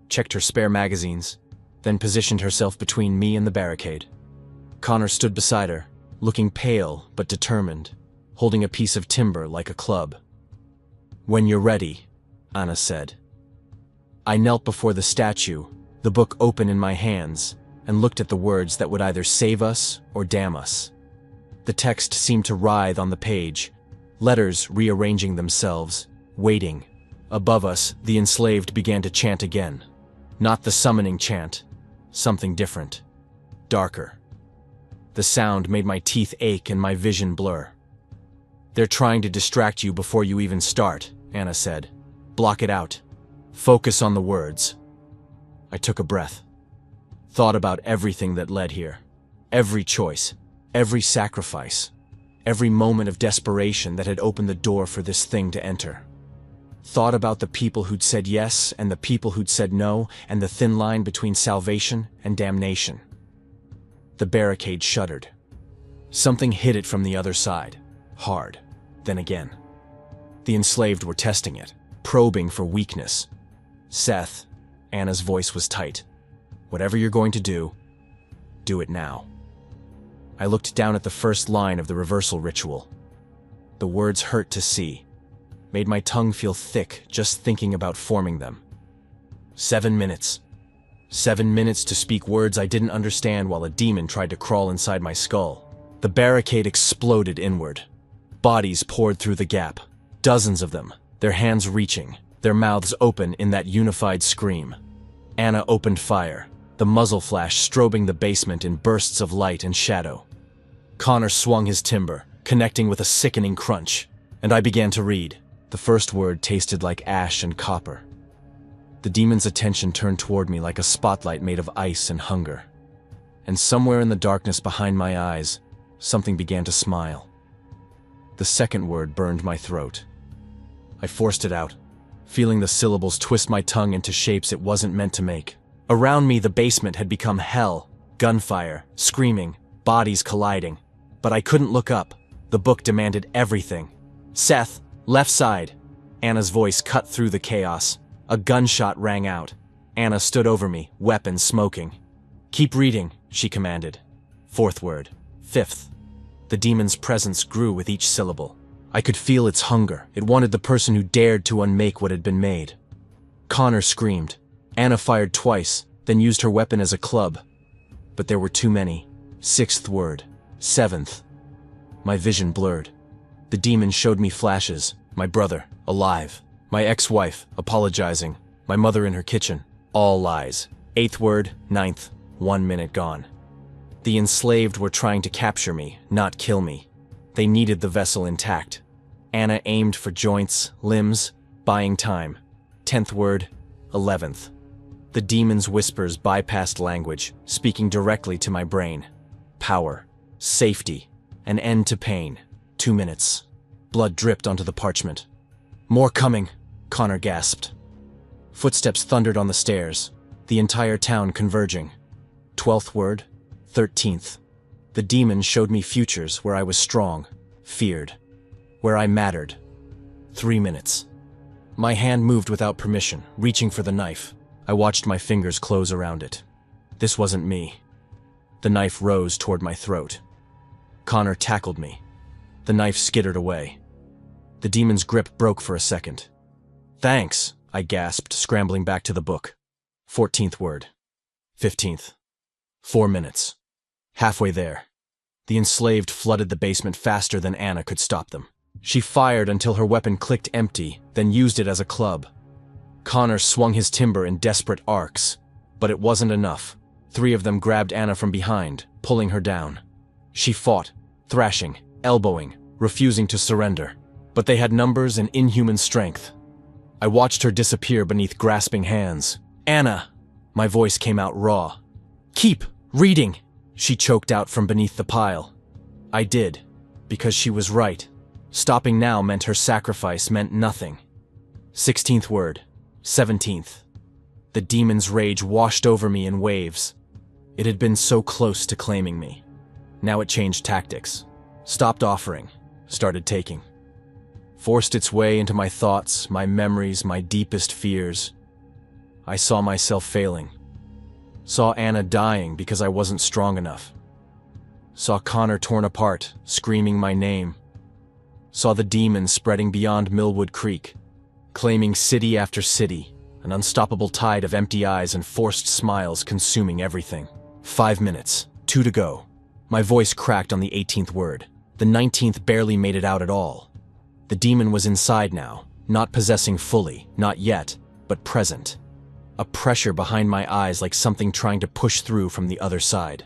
checked her spare magazines, then positioned herself between me and the barricade. Connor stood beside her, looking pale but determined, holding a piece of timber like a club. When you're ready, Anna said. I knelt before the statue, the book open in my hands, and looked at the words that would either save us or damn us. The text seemed to writhe on the page, letters rearranging themselves, waiting. Above us, the enslaved began to chant again. Not the summoning chant, something different, darker. The sound made my teeth ache and my vision blur. They're trying to distract you before you even start, Anna said. Block it out. Focus on the words. I took a breath. Thought about everything that led here. Every choice, every sacrifice, every moment of desperation that had opened the door for this thing to enter. Thought about the people who'd said yes and the people who'd said no, and the thin line between salvation and damnation. The barricade shuddered. Something hit it from the other side, hard, then again. The enslaved were testing it, probing for weakness. Seth, Anna's voice was tight. Whatever you're going to do it now. I looked down at the first line of the reversal ritual. The words hurt to see, made my tongue feel thick just thinking about forming them. 7 minutes. 7 minutes to speak words I didn't understand while a demon tried to crawl inside my skull. The barricade exploded inward. Bodies poured through the gap, dozens of them, their hands reaching, their mouths open in that unified scream. Anna opened fire, the muzzle flash strobing the basement in bursts of light and shadow. Connor swung his timber, connecting with a sickening crunch, and I began to read. The first word tasted like ash and copper. The demon's attention turned toward me like a spotlight made of ice and hunger. And somewhere in the darkness behind my eyes, something began to smile. The second word burned my throat. I forced it out, feeling the syllables twist my tongue into shapes it wasn't meant to make. Around me, the basement had become hell, gunfire, screaming, bodies colliding. But I couldn't look up. The book demanded everything. Seth, left side. Anna's voice cut through the chaos. A gunshot rang out. Anna stood over me, weapon smoking. Keep reading, she commanded. Fourth word. Fifth. The demon's presence grew with each syllable. I could feel its hunger. It wanted the person who dared to unmake what had been made. Connor screamed. Anna fired twice, then used her weapon as a club. But there were too many. Sixth word. Seventh. My vision blurred. The demon showed me flashes. My brother, alive. My ex-wife, apologizing. My mother in her kitchen. All lies. Eighth word, ninth. 1 minute gone. The enslaved were trying to capture me, not kill me. They needed the vessel intact. Anna aimed for joints, limbs, buying time. 10th word, 11th. The demon's whispers bypassed language, speaking directly to my brain. Power, safety, an end to pain. 2 minutes. Blood dripped onto the parchment. More coming, Connor gasped. Footsteps thundered on the stairs, the entire town converging. 12th word, 13th. The demon showed me futures where I was strong, feared, where I mattered. 3 minutes. My hand moved without permission, reaching for the knife. I watched my fingers close around it. This wasn't me. The knife rose toward my throat. Connor tackled me. The knife skittered away. The demon's grip broke for a second. "Thanks," I gasped, scrambling back to the book. 14th word. 15th. 4 minutes. Halfway there. The enslaved flooded the basement faster than Anna could stop them. She fired until her weapon clicked empty, then used it as a club. Connor swung his timber in desperate arcs, but it wasn't enough. 3 of them grabbed Anna from behind, pulling her down. She fought, thrashing, elbowing, refusing to surrender. But they had numbers and inhuman strength. I watched her disappear beneath grasping hands. "Anna!" My voice came out raw. "Keep reading!" She choked out from beneath the pile. I did, because she was right. Stopping now meant her sacrifice meant nothing. 16th word. 17th. The demon's rage washed over me in waves. It had been so close to claiming me. Now it changed tactics. Stopped offering, started taking. Forced its way into my thoughts, my memories, my deepest fears. I saw myself failing. Saw Anna dying because I wasn't strong enough. Saw Connor torn apart, screaming my name. Saw the demon spreading beyond Millwood Creek, claiming city after city, an unstoppable tide of empty eyes and forced smiles consuming everything. 5 minutes, 2 to go. My voice cracked on the 18th word. The 19th barely made it out at all. The demon was inside now, not possessing fully, not yet, but present. A pressure behind my eyes like something trying to push through from the other side.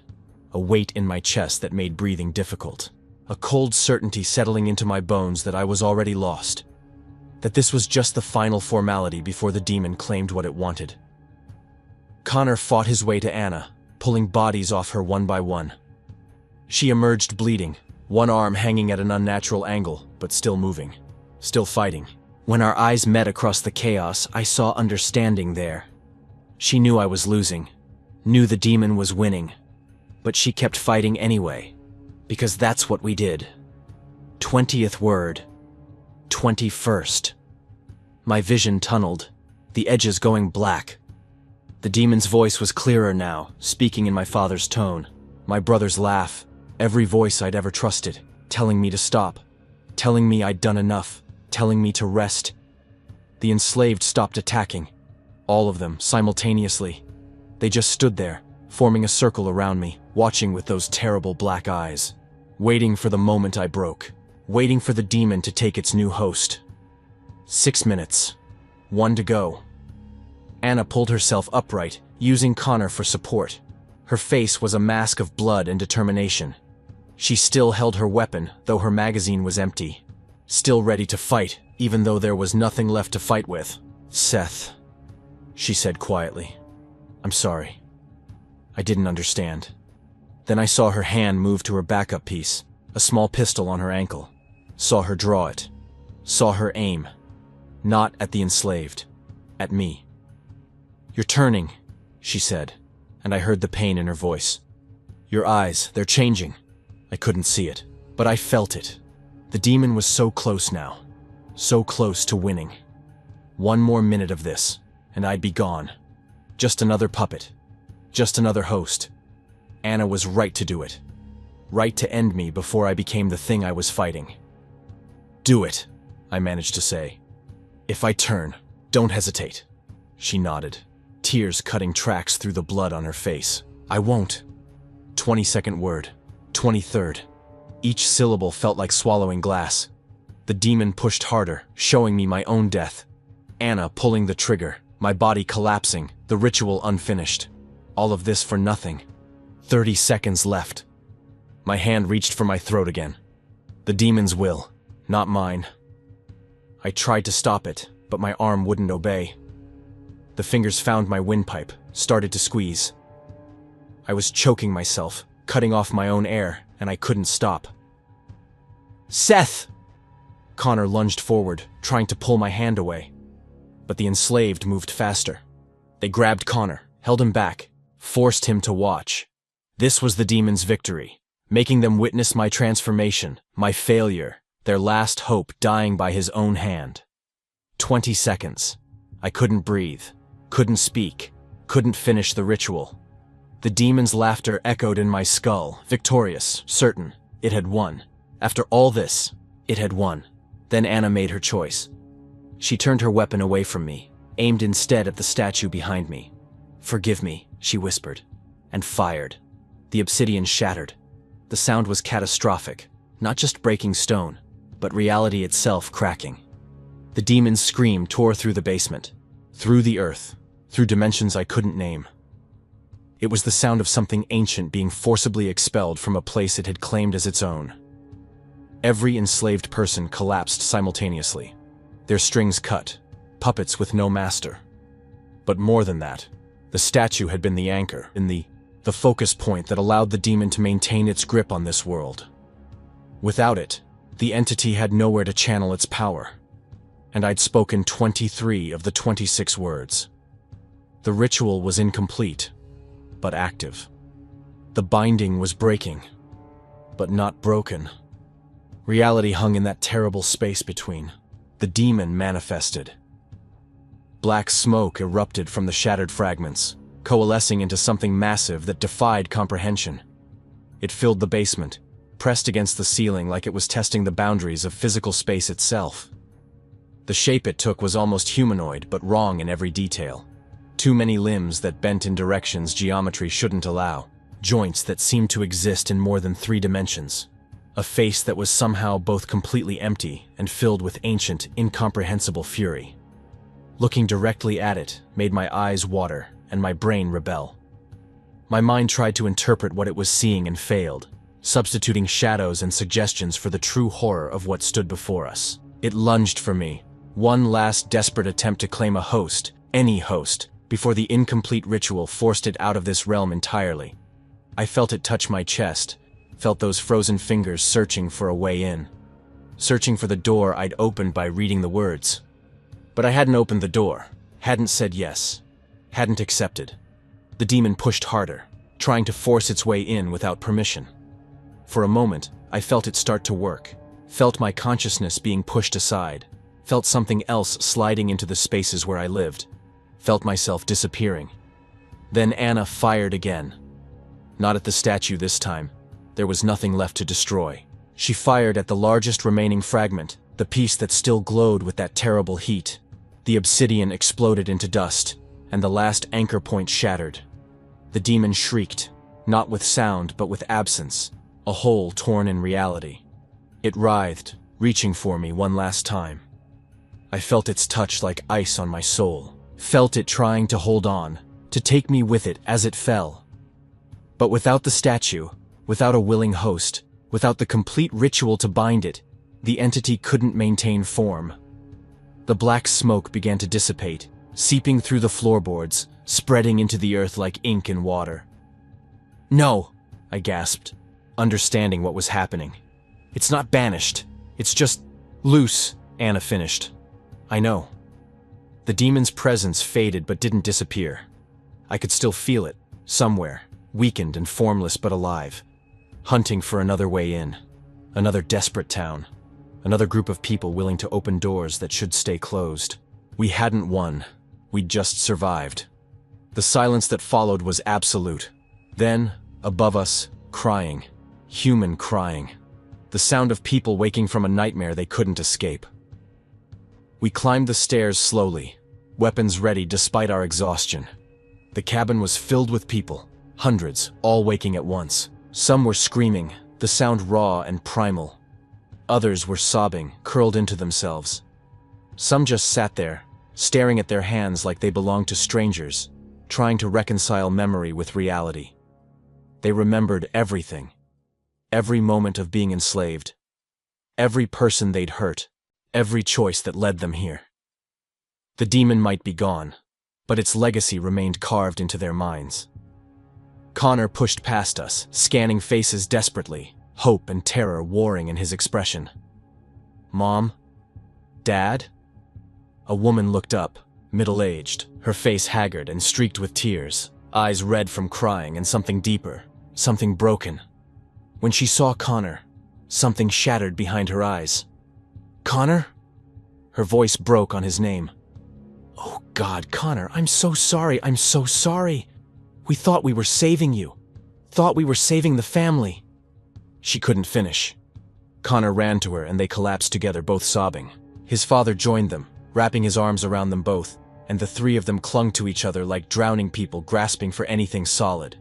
A weight in my chest that made breathing difficult. A cold certainty settling into my bones that I was already lost. That this was just the final formality before the demon claimed what it wanted. Connor fought his way to Anna, pulling bodies off her one by one. She emerged bleeding, one arm hanging at an unnatural angle, but still moving, still fighting. When our eyes met across the chaos, I saw understanding there. She knew I was losing, knew the demon was winning, but she kept fighting anyway, because that's what we did. 20th word. 21st. My vision tunneled, the edges going black. The demon's voice was clearer now, speaking in my father's tone. My brother's laugh, every voice I'd ever trusted, telling me to stop, telling me I'd done enough, telling me to rest. The enslaved stopped attacking, all of them simultaneously. They just stood there, forming a circle around me, watching with those terrible black eyes, waiting for the moment I broke, waiting for the demon to take its new host. 6 minutes. 1 to go. Anna pulled herself upright, using Connor for support. Her face was a mask of blood and determination. She still held her weapon, though her magazine was empty. Still ready to fight, even though there was nothing left to fight with. "Seth," she said quietly. "I'm sorry. I didn't understand." Then I saw her hand move to her backup piece, a small pistol on her ankle. Saw her draw it. Saw her aim. Not at the enslaved. At me. "You're turning," she said, and I heard the pain in her voice. "Your eyes, they're changing." I couldn't see it, but I felt it. The demon was so close now. So close to winning. 1 more minute of this, and I'd be gone. Just another puppet. Just another host. Anna was right to do it. Right to end me before I became the thing I was fighting. "Do it," I managed to say. "If I turn, don't hesitate." She nodded, tears cutting tracks through the blood on her face. "I won't." 22nd word. 23rd. Each syllable felt like swallowing glass. The demon pushed harder, showing me my own death. Anna pulling the trigger, my body collapsing, the ritual unfinished. All of this for nothing. 30 seconds left. My hand reached for my throat again. The demon's will, not mine. I tried to stop it, but my arm wouldn't obey. The fingers found my windpipe, started to squeeze. I was choking myself, cutting off my own air, and I couldn't stop. "Seth!" Connor lunged forward, trying to pull my hand away. But the enslaved moved faster. They grabbed Connor, held him back, forced him to watch. This was the demon's victory. making them witness my transformation, my failure, their last hope dying by his own hand. 20 seconds. I couldn't breathe, couldn't speak, couldn't finish the ritual. The demon's laughter echoed in my skull, victorious, certain. It had won. After all this, it had won. Then Anna made her choice. She turned her weapon away from me, aimed instead at the statue behind me. "Forgive me," she whispered, and fired. The obsidian shattered. The sound was catastrophic, not just breaking stone, but reality itself cracking. The demon's scream tore through the basement, through the earth, through dimensions I couldn't name. It was the sound of something ancient being forcibly expelled from a place it had claimed as its own. Every enslaved person collapsed simultaneously, their strings cut, puppets with no master. But more than that, the statue had been the anchor, the focus point that allowed the demon to maintain its grip on this world. Without it, the entity had nowhere to channel its power. And I'd spoken 23 of the 26 words. The ritual was incomplete, but active. The binding was breaking, but not broken. Reality hung in that terrible space between. The demon manifested. Black smoke erupted from the shattered fragments, coalescing into something massive that defied comprehension. It filled the basement, pressed against the ceiling like it was testing the boundaries of physical space itself. The shape it took was almost humanoid, but wrong in every detail. Too many limbs that bent in directions geometry shouldn't allow, joints that seemed to exist in more than 3 dimensions, a face that was somehow both completely empty and filled with ancient, incomprehensible fury. Looking directly at it made my eyes water and my brain rebel. My mind tried to interpret what it was seeing and failed, substituting shadows and suggestions for the true horror of what stood before us. It lunged for me, one last desperate attempt to claim a host, any host, before the incomplete ritual forced it out of this realm entirely. I felt it touch my chest, felt those frozen fingers searching for a way in, searching for the door I'd opened by reading the words. But I hadn't opened the door, hadn't said yes, hadn't accepted. The demon pushed harder, trying to force its way in without permission. For a moment, I felt it start to work, felt my consciousness being pushed aside, felt something else sliding into the spaces where I lived, felt myself disappearing. Then Anna fired again. Not at the statue this time. There was nothing left to destroy. She fired at the largest remaining fragment, the piece that still glowed with that terrible heat. The obsidian exploded into dust, and the last anchor point shattered. The demon shrieked, not with sound but with absence, a hole torn in reality. It writhed, reaching for me one last time. I felt its touch like ice on my soul, felt it trying to hold on, to take me with it as it fell. But without the statue, without a willing host, without the complete ritual to bind it, the entity couldn't maintain form. The black smoke began to dissipate, seeping through the floorboards, spreading into the earth like ink in water. "No," I gasped, understanding what was happening. "It's not banished. It's just loose," Anna finished. "I know." The demon's presence faded but didn't disappear. I could still feel it, somewhere, weakened and formless but alive, hunting for another way in, another desperate town, another group of people willing to open doors that should stay closed. We hadn't won. We'd just survived. The silence that followed was absolute. Then, above us, crying. Human crying. The sound of people waking from a nightmare they couldn't escape. We climbed the stairs slowly, weapons ready despite our exhaustion. The cabin was filled with people, hundreds, all waking at once. Some were screaming, the sound raw and primal. Others were sobbing, curled into themselves. Some just sat there, staring at their hands like they belonged to strangers, trying to reconcile memory with reality. They remembered everything. Every moment of being enslaved. Every person they'd hurt. Every choice that led them here. The demon might be gone, but its legacy remained carved into their minds. Connor pushed past us, scanning faces desperately, hope and terror warring in his expression. "Mom? Dad?" A woman looked up, middle-aged, her face haggard and streaked with tears, eyes red from crying and something deeper, something broken. When she saw Connor, something shattered behind her eyes. "Connor?" Her voice broke on his name. "Oh God, Connor, I'm so sorry, I'm so sorry. We thought we were saving you. Thought we were saving the family." She couldn't finish. Connor ran to her and they collapsed together, both sobbing. His father joined them, wrapping his arms around them both, and the three of them clung to each other like drowning people grasping for anything solid.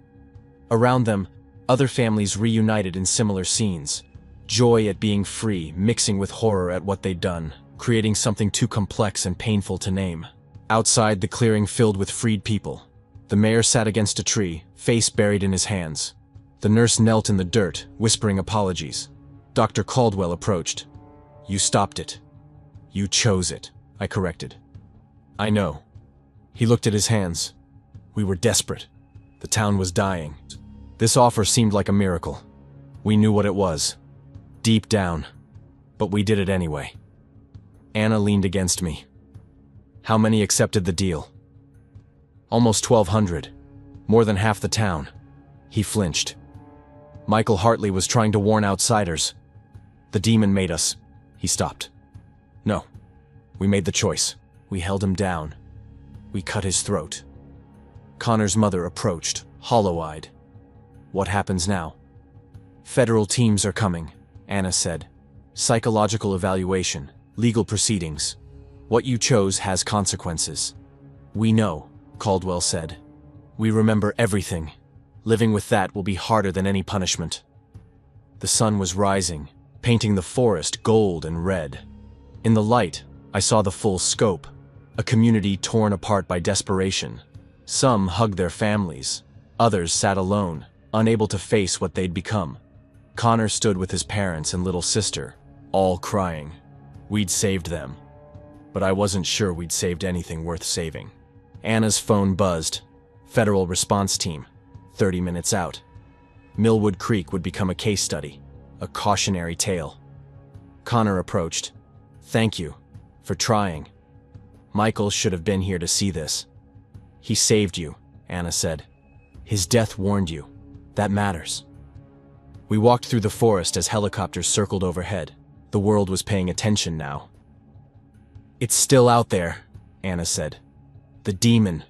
Around them, other families reunited in similar scenes. Joy at being free, mixing with horror at what they'd done, creating something too complex and painful to name. Outside, the clearing filled with freed people. The mayor sat against a tree, face buried in his hands. The nurse knelt in the dirt, whispering apologies. Dr. Caldwell approached. "You stopped it. You chose it," I corrected. "I know." He looked at his hands. "We were desperate. The town was dying. This offer seemed like a miracle. We knew what it was. Deep down. But we did it anyway." Anna leaned against me. "How many accepted the deal?" "Almost 1,200. More than half the town." He flinched. "Michael Hartley was trying to warn outsiders. The demon made us." He stopped. "No. We made the choice. We held him down. We cut his throat." Connor's mother approached, hollow-eyed. "What happens now?" "Federal teams are coming," Anna said. "Psychological evaluation, legal proceedings. What you chose has consequences." "We know," Caldwell said. "We remember everything. Living with that will be harder than any punishment." The sun was rising, painting the forest gold and red. In the light, I saw the full scope, a community torn apart by desperation. Some hugged their families, others sat alone, unable to face what they'd become. Connor stood with his parents and little sister, all crying. We'd saved them. But I wasn't sure we'd saved anything worth saving. Anna's phone buzzed. Federal response team, 30 minutes out. Millwood Creek would become a case study, a cautionary tale. Connor approached. "Thank you for trying. Michael should have been here to see this." "He saved you," Anna said. "His death warned you. That matters." We walked through the forest as helicopters circled overhead. The world was paying attention now. "It's still out there," Anna said. "The demon,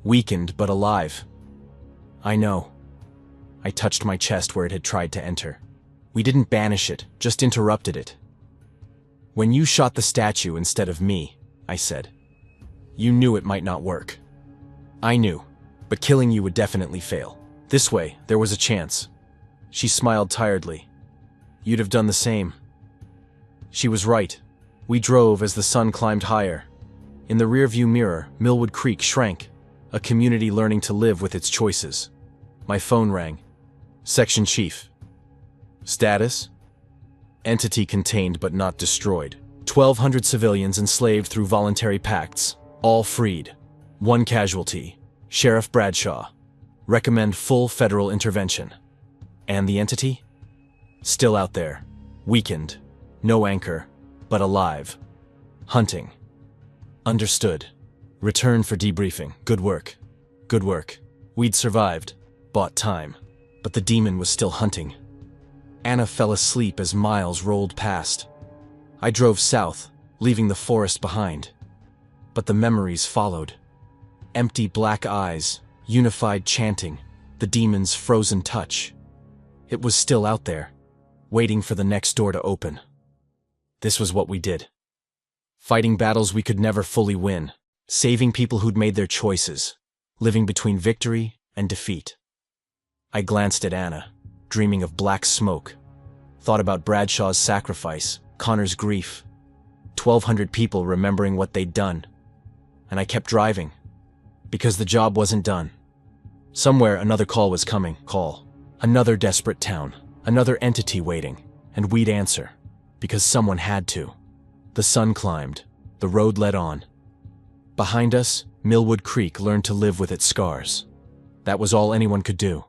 weakened but alive." "I know." I touched my chest where it had tried to enter. "We didn't banish it, just interrupted it." "When you shot the statue instead of me," I said, "you knew it might not work." "I knew, but killing you would definitely fail. This way, there was a chance." She smiled tiredly. "You'd have done the same." She was right. We drove as the sun climbed higher. In the rearview mirror, Millwood Creek shrank, a community learning to live with its choices. My phone rang. "Section Chief." "Status?" "Entity contained but not destroyed. 1,200 civilians enslaved through voluntary pacts, all freed. 1 casualty, Sheriff Bradshaw. Recommend full federal intervention." "And the entity?" "Still out there. Weakened. No anchor, but alive. Hunting." "Understood. Return for debriefing. Good work. Good work. We'd survived. Bought time. But the demon was still hunting." Anna fell asleep as miles rolled past. I drove south, leaving the forest behind. But the memories followed. Empty black eyes, unified chanting, the demon's frozen touch. It was still out there, waiting for the next door to open. This was what we did. Fighting battles we could never fully win, saving people who'd made their choices, living between victory and defeat. I glanced at Anna, dreaming of black smoke, thought about Bradshaw's sacrifice, Connor's grief, 1,200 people remembering what they'd done. And I kept driving, because the job wasn't done. Somewhere another call was coming, another desperate town, another entity waiting, and we'd answer, because someone had to. The sun climbed, the road led on. Behind us, Millwood Creek learned to live with its scars. That was all anyone could do.